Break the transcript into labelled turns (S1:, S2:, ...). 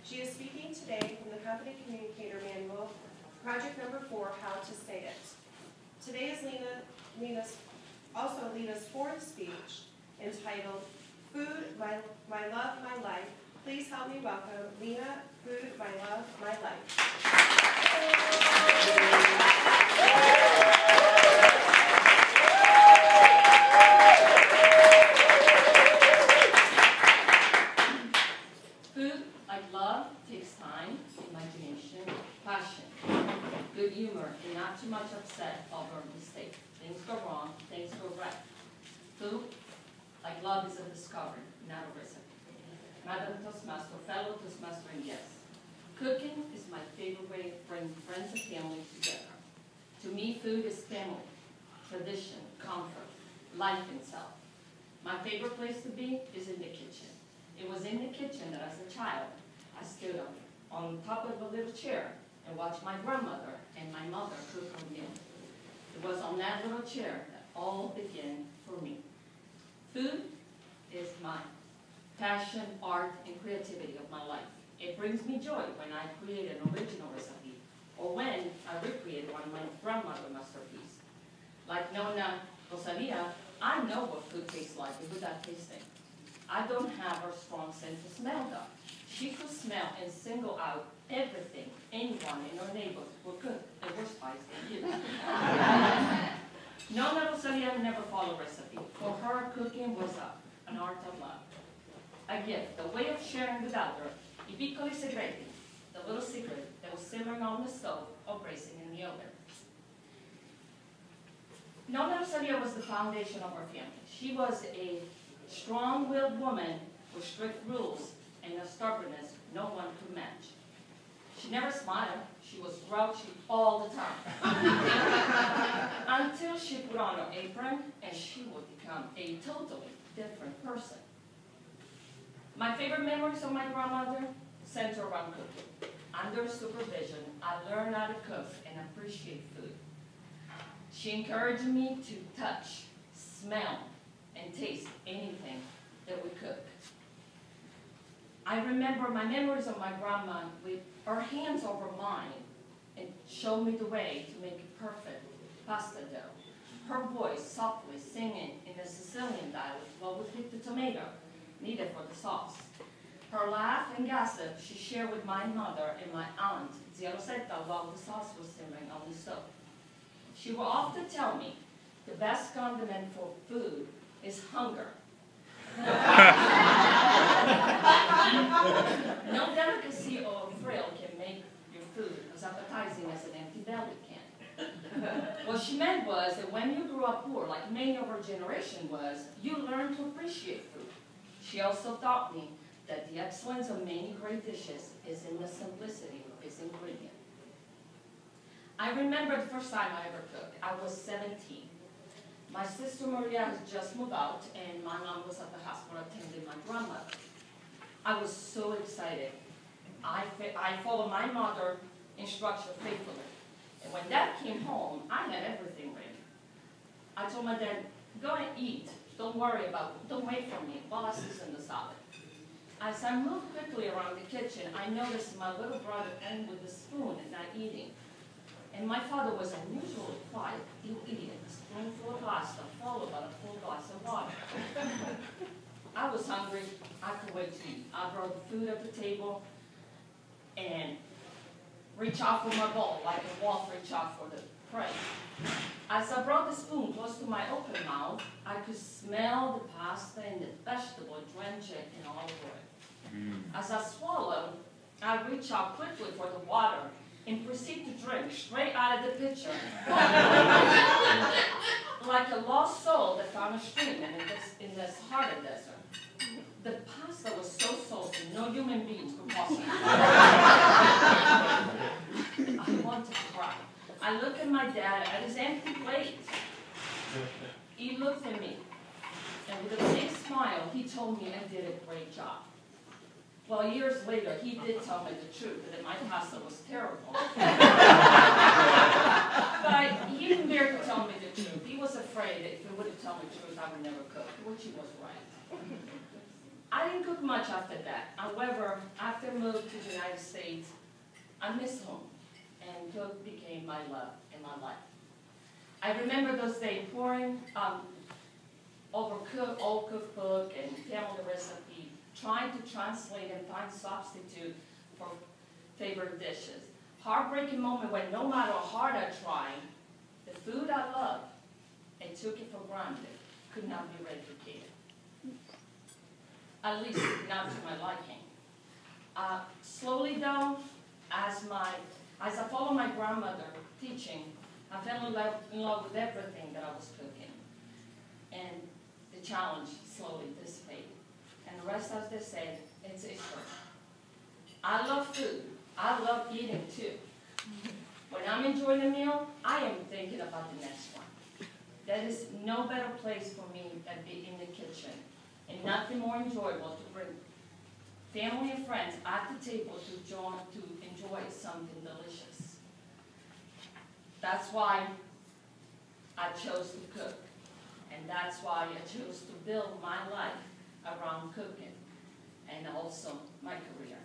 S1: She is speaking today from the Company Communicator Manual, project number 4, How to Say It. Today is Lina's fourth speech, entitled Food, My Love, My Life. Please help me welcome Lina, Food, My Love, My Life.
S2: Food, like love, takes time, imagination, passion, good humor, and not too much upset over a mistake. Things go wrong, things go right. Food, like love, is a discovery, not a recipe. Madam Toastmaster, fellow Toastmaster, and yes, cooking is my favorite way to bring friends and family together. To me, food is family, tradition, comfort, life itself. My favorite place to be is in the kitchen. It was in the kitchen that, as a child, I stood up on top of a little chair and watched my grandmother and my mother cook her meal. It was on that little chair that all began for me. Food is my passion, art, and creativity of my life. It brings me joy when I create an original recipe or when I recreate one of my grandmother's masterpieces. Like Nona Rosalia, I know what food tastes like without tasting. I don't have her strong sense of smell though. She could smell and single out everything anyone in her neighborhood would cook, and were spicy and you. Nona Rosalia never followed recipe. For her, cooking was an art of love. A gift, a way of sharing with others, I piccoli segreti, the little secret that was simmering on the stove or bracing in the oven. Nona Rosalia was the foundation of her family. She was a strong-willed woman with strict rules and a stubbornness no one could match. She never smiled. She was grouchy all the time. Until she put on her apron and she would become a totally different person. My favorite memories of my grandmother center around cooking. Under supervision, I learned how to cook and appreciate food. She encouraged me to touch, smell, and taste anything that we cook. I remember my memories of my grandma with her hands over mine and showed me the way to make a perfect pasta dough. Her voice softly singing in the Sicilian dialect while we picked the tomato needed for the sauce. Her laugh and gossip she shared with my mother and my aunt, Zia Rosetta, while the sauce was simmering on the stove. She will often tell me the best condiment for food is hunger. No delicacy or thrill can make your food as appetizing as an empty belly can. What she meant was that when you grew up poor, like many of her generation was, you learned to appreciate food. She also taught me that the excellence of many great dishes is in the simplicity of its ingredient. I remember the first time I ever cooked. I was 17. My sister Maria had just moved out, and my mom was at the hospital attending my grandmother. I was so excited. I followed my mother's instruction faithfully. And when Dad came home, I had everything ready. I told my dad, go and eat. Don't worry about it. Don't wait for me while I season the salad. As I moved quickly around the kitchen, I noticed my little brother ended with a spoon and not eating. And my father was unusually quiet. He would eat a spoonful of pasta, followed by a full glass of water. I was hungry. I could wait to eat. I brought the food at the table and reached out for my bowl like a wolf reached out for the prey. As I brought the spoon close to my open mouth, I could smell the pasta and the vegetable drenched in olive oil. As I swallowed, I reached out quickly for the water and proceed to drink straight out of the pitcher. Like a lost soul that found a stream in this hard desert. The pasta was so salty, no human beings could possibly. I wanted to cry. I looked at my dad at his empty plate. He looked at me, and with a big smile, he told me I did a great job. Well, years later, he did tell me the truth, that my pasta was terrible. But he didn't dare to tell me the truth. He was afraid that if he would have told me the truth, I would never cook, which he was right. I didn't cook much after that. However, after I moved to the United States, I missed home, and cook became my love in my life. I remember those days pouring over old cookbook and family recipe, trying to translate and find substitute for favorite dishes. Heartbreaking moment when no matter how hard I tried, the food I loved and took it for granted could not be replicated. At least not to my liking. Slowly though, as I followed my grandmother teaching, I fell in love with everything that I was cooking. And the challenge slowly dissipated. And the rest, as they say, it's history. I love food. I love eating too. When I'm enjoying a meal, I am thinking about the next one. There is no better place for me than be in the kitchen. And nothing more enjoyable to bring family and friends at the table to enjoy something delicious. That's why I chose to cook. And that's why I chose to build my life around cooking and also my career.